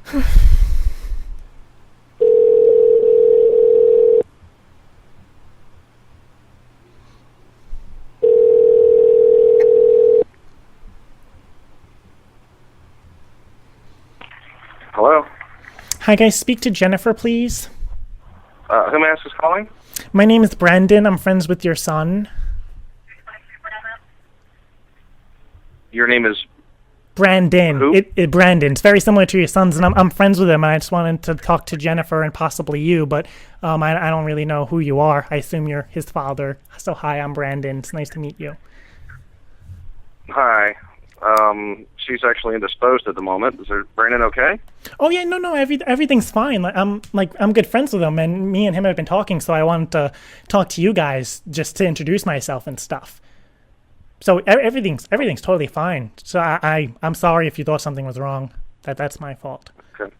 Hello? Hi, guys. Speak to Jennifer, please. Who may I ask is calling? My name is Branden. I'm friends with your son. Your name is Branden. who? Branden. It's very similar to your son's, and I'm friends with him. I just wanted to talk to Jennifer and possibly you, but I don't really know who you are. I assume you're his father. So hi, I'm Branden. It's nice to meet you. Hi. She's actually indisposed at the moment. Is Brandon okay? Oh yeah, no, everything's fine. I'm good friends with him, and me and him have been talking. So I wanted to talk to you guys just to introduce myself and stuff. So everything's totally fine. So I'm sorry if you thought something was wrong. That's my fault. Okay.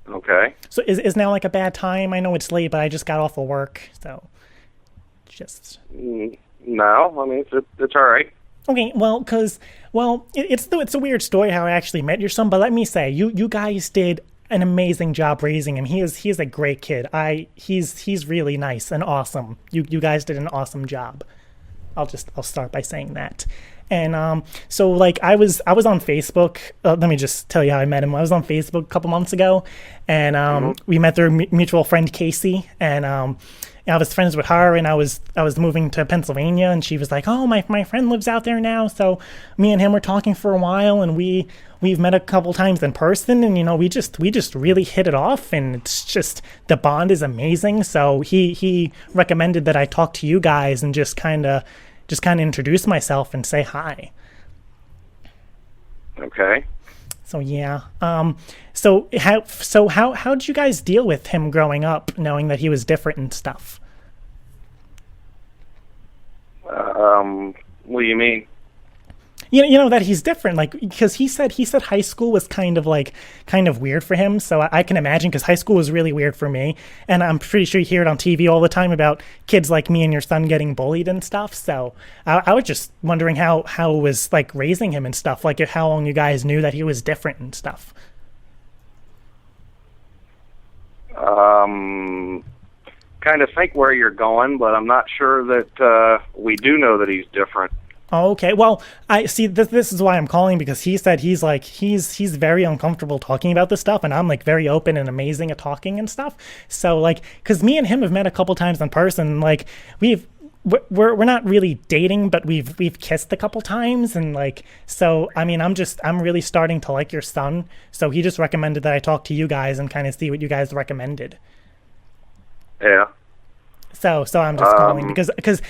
Okay. So is now like a bad time? I know it's late, but I just got off of work, so just. No, I mean it's all right. Okay, it's a weird story how I actually met your son, but let me say, you guys did an amazing job raising him. He is a great kid. He's really nice and awesome. You guys did an awesome job. I'll start by saying that. And so like I was on Facebook. Let me just tell you how I met him. I was on Facebook a couple months ago, and we met through mutual friend Casey, and I was friends with her, and I was moving to Pennsylvania, and she was like, "Oh, my friend lives out there now." So me and him were talking for a while, and we've met a couple times in person, and we just really hit it off, and it's just the bond is amazing. So he recommended that I talk to you guys and just kind of introduce myself and say hi. Okay. So yeah. So how did you guys deal with him growing up, knowing that he was different and stuff? What do you mean? You know that he's different, like because he said high school was kind of weird for him. So I can imagine, because high school was really weird for me, and I'm pretty sure you hear it on TV all the time about kids like me and your son getting bullied and stuff. So I was just wondering how it was like raising him and stuff, like how long you guys knew that he was different and stuff. Kind of think where you're going, but I'm not sure that we do know that he's different. Oh, okay. Well, I see. This is why I'm calling, because he said he's very uncomfortable talking about this stuff, and I'm like very open and amazing at talking and stuff. So like, because me and him have met a couple times in person. Like we're not really dating, but we've kissed a couple times, and like, so I mean, I'm really starting to like your son. So he just recommended that I talk to you guys and kind of see what you guys recommended. Yeah. So I'm just calling because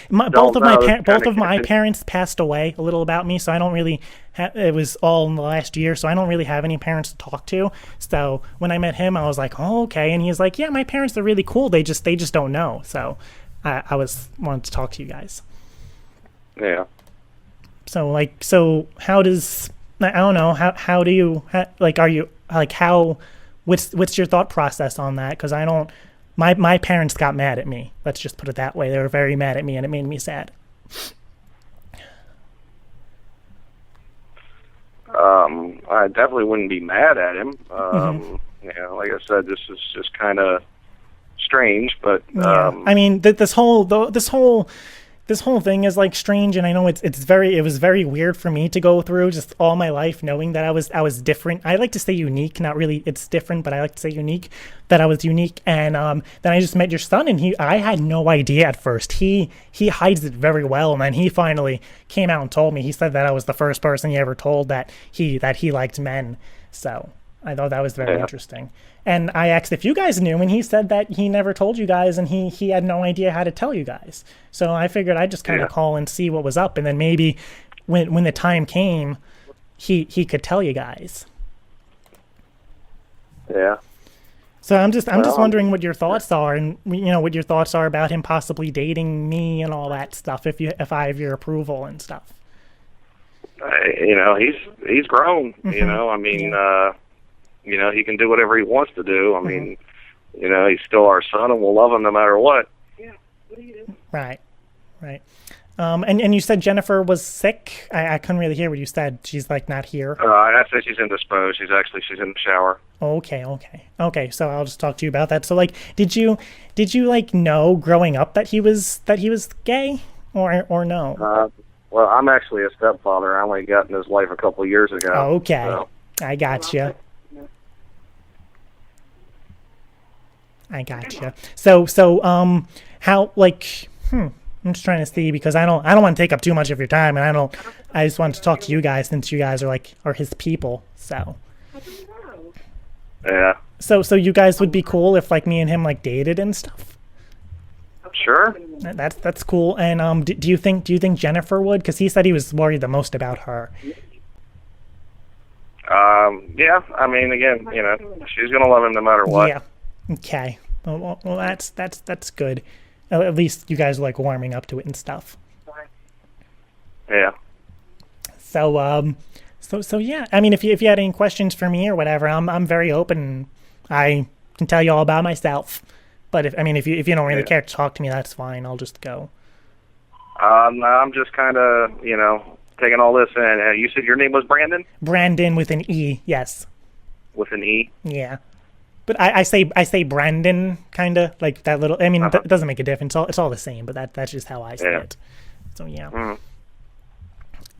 both of my parents passed away a little about me, so I don't really it was all in the last year, so I don't really have any parents to talk to. So when I met him, I was like, oh, okay, and he's like, yeah, my parents are really cool. They just don't know. So I wanted to talk to you guys. Yeah. So how does, I don't know, how do you like, are you like, how what's your thought process on that? Because I don't. My parents got mad at me. Let's just put it that way. They were very mad at me, and it made me sad. I definitely wouldn't be mad at him. Like I said, this is just kind of strange, but I mean, this whole thing is like strange, and I know it was very weird for me to go through just all my life knowing that I was different. I like to say unique, not really it's different, but I like to say unique, that I was unique. And then I just met your son, and I had no idea at first. He hides it very well, and then he finally came out and told me. He said that I was the first person he ever told that he liked men. So I thought that was very interesting. And I asked if you guys knew, and he said that he never told you guys, and he had no idea how to tell you guys. So I figured I'd just kind of call and see what was up, and then maybe when the time came, he could tell you guys. Yeah. So I'm just wondering what your thoughts are, and what your thoughts are about him possibly dating me and all that stuff. If I have your approval and stuff. He's grown. Mm-hmm. I mean. Yeah. He can do whatever he wants to do. I mean, he's still our son, and we'll love him no matter what. Right. And you said Jennifer was sick? I couldn't really hear what you said. She's like not here. I said she's indisposed. She's in the shower. Okay. So I'll just talk to you about that. So like, did you like know growing up that he was gay or no? Well, I'm actually a stepfather. I only got in his life a couple of years ago. Okay, So. I gotcha. So how like I'm just trying to see because I don't want to take up too much of your time, and I just wanted to talk to you guys since you guys are his people. So Yeah. So you guys would be cool if like me and him like dated and stuff. Sure. That's cool. And do you think Jennifer would? Because he said he was worried the most about her. Yeah. I mean, again, she's gonna love him no matter what. Yeah. Okay. Well, that's good. At least you guys are like warming up to it and stuff. Yeah. So yeah. I mean, if you had any questions for me or whatever, I'm very open. I can tell you all about myself. But if you don't really care to talk to me, that's fine. I'll just go. No, I'm just kind of taking all this in. You said your name was Branden? Branden with an E, yes. With an E? Yeah. But I say Branden, kind of like that little. I mean, it doesn't make a difference. It's all the same. But that's just how I say it. So yeah. Mm.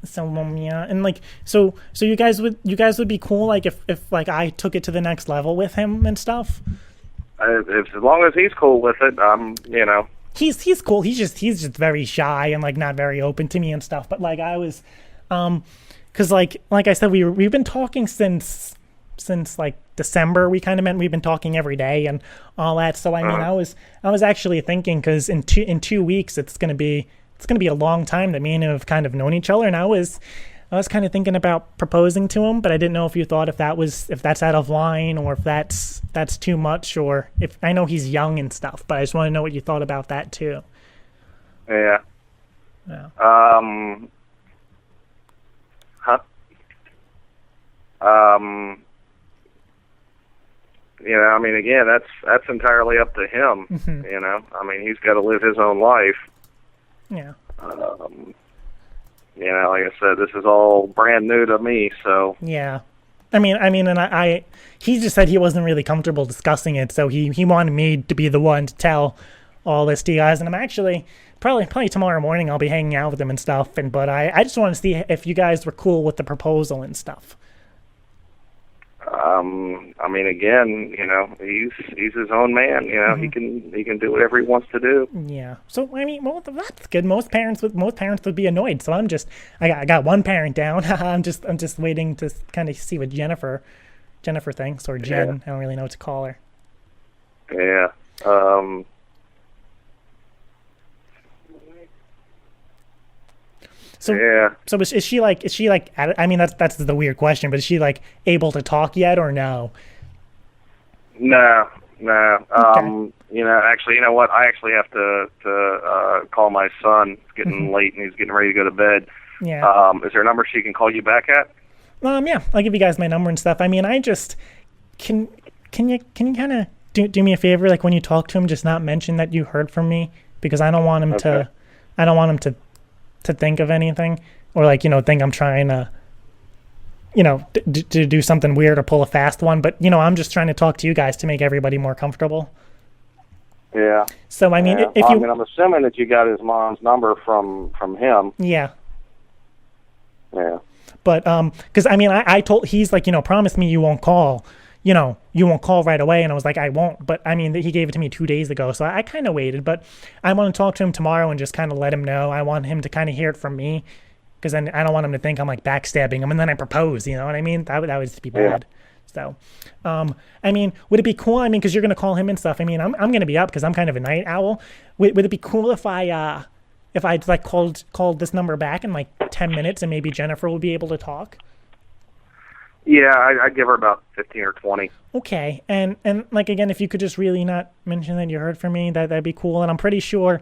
So yeah, and like so you guys would be cool like if like I took it to the next level with him and stuff. As long as he's cool with it, He's cool. He's just very shy and like not very open to me and stuff. But like I was, because like I said, we've been talking since like December. We kind of meant we've been talking every day and all that. So I mean, I was actually thinking because in 2 weeks it's gonna be a long time that me and him have kind of known each other, and I was kind of thinking about proposing to him, but I didn't know if you thought if that's out of line or if that's too much, or if I know he's young and stuff, but I just want to know what you thought about that too. Yeah. Yeah. I mean, again, that's entirely up to him. Mm-hmm. I mean, he's got to live his own life. Yeah. Like I said, this is all brand new to me, so. Yeah. I mean, and he just said he wasn't really comfortable discussing it, so he wanted me to be the one to tell all this to you guys, and I'm actually, probably tomorrow morning I'll be hanging out with him and stuff, but I just want to see if you guys were cool with the proposal and stuff. I mean, again, he's his own man. Mm-hmm. He can do whatever he wants to do. Yeah. So I mean, well, that's good. Most parents would be annoyed. So I got one parent down. I'm just waiting to kind of see what Jennifer thinks, or Jen. Yeah. I don't really know what to call her. Yeah. So yeah. So is she like I mean that's the weird question, but is she like able to talk yet or no? No. Okay. Actually, you know what? I actually have to call my son. It's getting late and he's getting ready to go to bed. Yeah. Is there a number she can call you back at? Yeah, I'll give you guys my number and stuff. I mean, I just can you kind of do me a favor, like when you talk to him, just not mention that you heard from me, because I don't want him to think of anything, or like think I'm trying to to do something weird or pull a fast one, but I'm just trying to talk to you guys to make everybody more comfortable. Yeah. So I mean, I'm assuming that you got his mom's number from him. Yeah. Yeah. But because I mean, I told, he's like, promise me you won't call. You won't call right away, and I was like, I won't. But I mean, he gave it to me 2 days ago, so I kind of waited. But I want to talk to him tomorrow and just kind of let him know. I want him to kind of hear it from me, because then I don't want him to think I'm like backstabbing him, and then I propose. You know what I mean? That would just be bad. So, I mean, would it be cool? I mean, because you're gonna call him and stuff. I mean, I'm gonna be up because I'm kind of a night owl. Would it be cool if I like called this number back in like 10 minutes, and maybe Jennifer will be able to talk? Yeah, I'd give her about 15 or 20. Okay, and like again, if you could just really not mention that you heard from me, that'd be cool. And I'm pretty sure,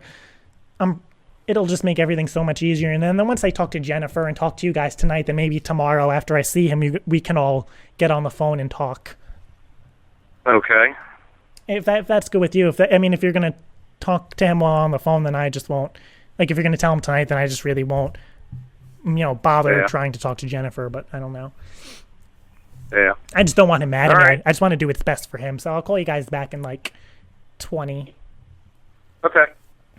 it'll just make everything so much easier. And then once I talk to Jennifer and talk to you guys tonight, then maybe tomorrow after I see him, we can all get on the phone and talk. Okay. If that's good with you, if you're gonna talk to him while on the phone, then I Like if you're gonna tell him tonight, then I just really won't, bother Yeah. trying to talk to Jennifer. But I don't know. Yeah. I just don't want him mad at All me. right. I just want to do what's best for him. So I'll call you guys back in like 20. Okay.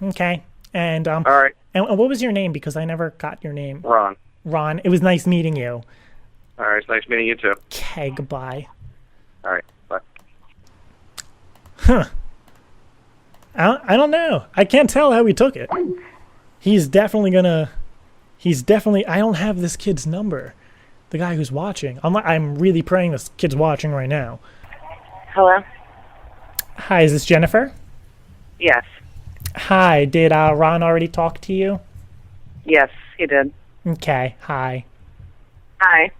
Okay. And All right. and what was your name? Because I never got your name. Ron. Ron. It was nice meeting you. All right. It's nice meeting you too. Okay. Goodbye. All right. Bye. Huh. I don't know. I can't tell how he took it. He's definitely. I don't have this kid's number. The guy who's watching. I'm really praying this kid's watching right now. Hello? Hi, is this Jennifer? Yes. Hi, did Ron already talk to you? Yes, he did. Okay, hi. Hi.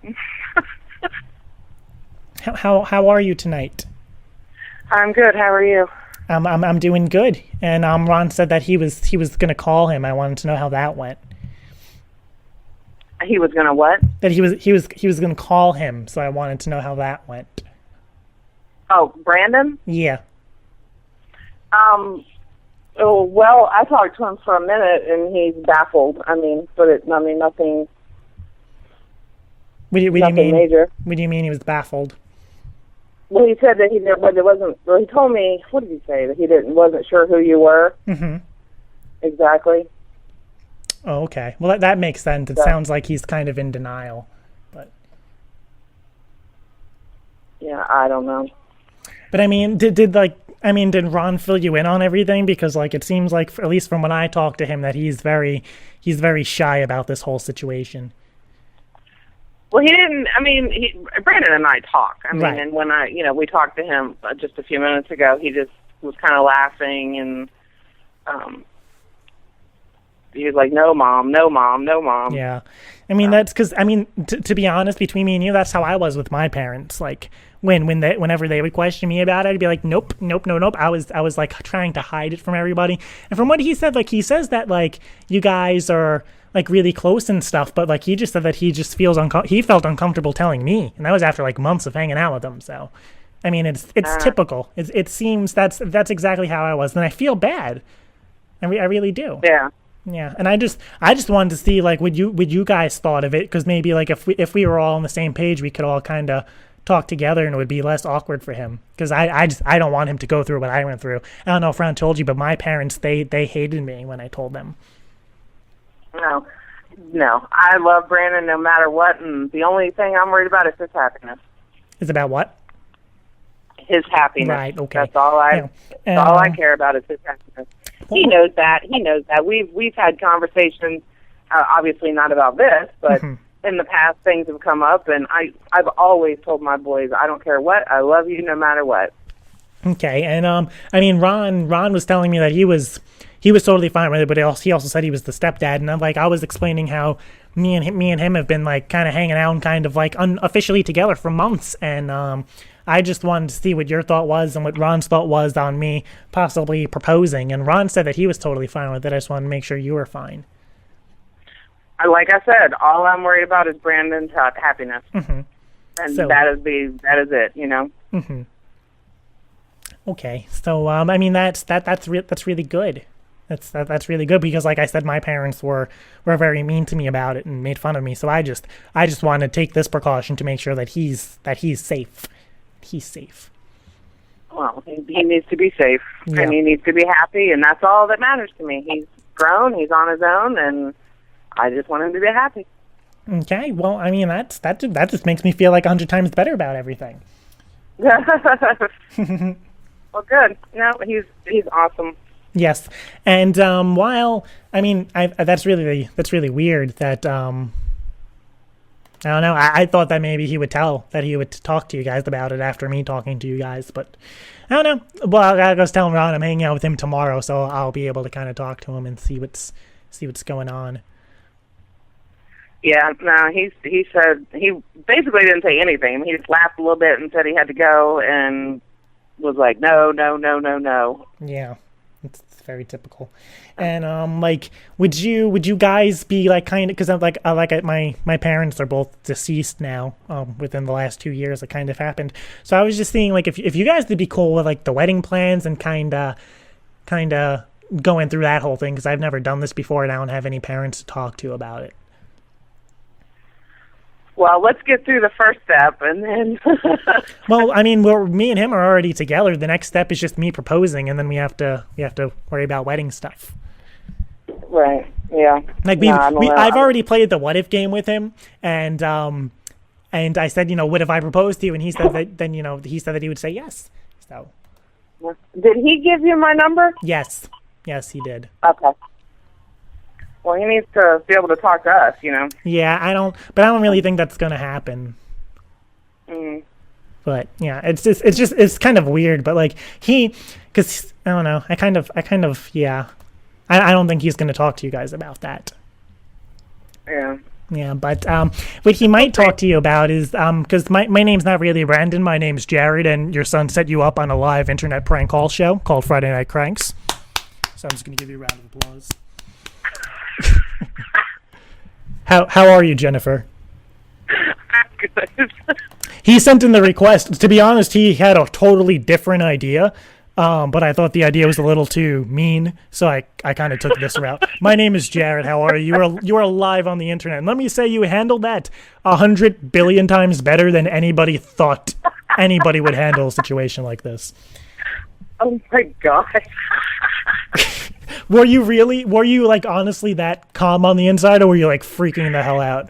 How are you tonight? I'm good. How are you? I'm doing good. And Ron said that he was gonna call him. I wanted to know how that went. He was gonna what? That he was gonna call him, so I wanted to know how that went. Oh, Branden? Yeah. Oh, well, I talked to him for a minute, and he's baffled. Nothing. What do you Nothing mean? major. What do you mean he was baffled? Well, he said that he wasn't. Well, he told me. What did he say? That he wasn't sure who you were. Mm-hmm. Exactly. Oh, okay. Well, that makes sense. It Yeah. sounds like he's kind of in denial, but. Yeah, I don't know. But I mean, did Ron fill you in on everything? Because like it seems like, at least from when I talked to him, that he's very shy about this whole situation. Well, he didn't. Branden and I talk. Right. And when we talked to him just a few minutes ago, he just was kind of laughing and he was like, "No, mom, no, mom, no, mom." Yeah, that's because to be honest, between me and you, that's how I was with my parents. Like whenever they would question me about it, I'd be like, nope, nope, no, nope. I was like trying to hide it from everybody. And from what he said, like he says that like you guys are like really close and stuff, but like he just said that he just he felt uncomfortable telling me, and that was after like months of hanging out with him. So, it's typical. It seems that's exactly how I was, and I feel bad. I really do. Yeah. Yeah, and I just wanted to see like what you guys thought of it, because maybe like if we were all on the same page, we could all kind of talk together and it would be less awkward for him, because I don't want him to go through what I went through. I don't know if Ron told you, but my parents they hated me when I told them. No, I love Branden no matter what, and the only thing I'm worried about is his happiness. Is about what? His happiness. Right. Okay. That's all I care about is his happiness. He knows that. We've had conversations, obviously not about this, but in the past things have come up, and I've always told my boys, I don't care what, I love you no matter what. Okay, and Ron was telling me that he was totally fine with it, but he also said he was the stepdad, and I was explaining how me and him have been like kind of hanging out and kind of like unofficially together for months, and I just wanted to see what your thought was and what Ron's thought was on me possibly proposing, and Ron said that he was totally fine with it. I just wanted to make sure you were fine. Like I said, all I'm worried about is Branden's happiness, and that is it, Mm-hmm. Okay, so that's really good. That's really good, because like I said, my parents were very mean to me about it and made fun of me. So I just want to take this precaution to make sure that he's safe. He's safe. Well, he needs to be safe, Yeah. and he needs to be happy, and that's all that matters to me. He's grown, he's on his own, and I just want him to be happy. Okay, well, that just makes me feel like 100 times better about everything. Well, good. No, he's awesome. Yes, and that's really weird that I don't know. I thought that maybe he would talk to you guys about it after me talking to you guys, but I don't know. Well, I gotta go tell Ron I'm hanging out with him tomorrow, so I'll be able to kind of talk to him and see what's going on. Yeah, no, he said he basically didn't say anything. He just laughed a little bit and said he had to go, and was like, no. Yeah, it's very typical. And would you guys be like kind of, because my parents are both deceased now. Within the last 2 years, it kind of happened. So I was just seeing like if you guys would be cool with like the wedding plans and kind of going through that whole thing because I've never done this before and I don't have any parents to talk to about it. Well, let's get through the first step and then... Well, I mean, me and him are already together. The next step is just me proposing, and then we have to worry about wedding stuff. Right, yeah. Like I've already played the what if game with him, and I said, what if I proposed to you? And he said that then, he said that he would say yes. So. Did he give you my number? Yes. Yes, he did. Okay. Well, he needs to be able to talk to us, Yeah, I don't really think that's going to happen. Mm. But yeah, it's kind of weird, but like because I don't know, I kind of, yeah. I don't think he's going to talk to you guys about that. Yeah. Yeah, but what he might talk to you about is because my name's not really Branden, my name's Jared, and your son set you up on a live internet prank call show called Friday Night Cranks. So I'm just going to give you a round of applause. How are you, Jennifer? Good. He sent in the request. To be honest, he had a totally different idea. But I thought the idea was a little too mean, so I kind of took this route. My name is Jared. How are you? You are live on the internet. And let me say you handled that 100 billion times better than anybody thought anybody would handle a situation like this. Oh my God. Were you like honestly that calm on the inside, or were you like freaking the hell out?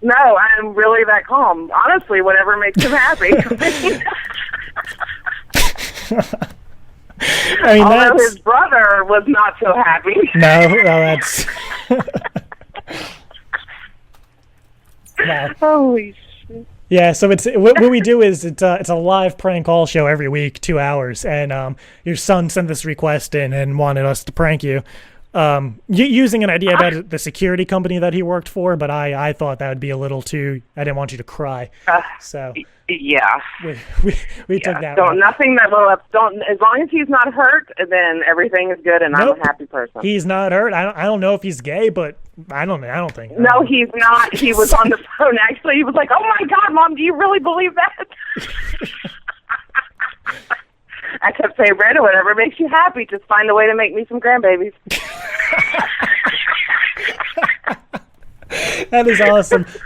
No, I'm really that calm. Honestly, whatever makes him happy. I mean, although his brother was not so happy. No, that's... Wow. Holy shit. Yeah, so it's what we do is it's a live prank call show every week, 2 hours, and your son sent this request in and wanted us to prank you. Using an idea about the security company that he worked for, but I thought that would be a little too... I didn't want you to cry. So... Yeah. We took that Don't one. Nothing that will don't as long as he's not hurt, then everything is good and Nope. I'm a happy person. He's not hurt. I don't know if he's gay, but I don't think. No, he's not. He was on the phone actually. He was like, "Oh my God, Mom, do you really believe that?" I kept saying, "Brandon, whatever makes you happy, just find a way to make me some grandbabies." That is awesome.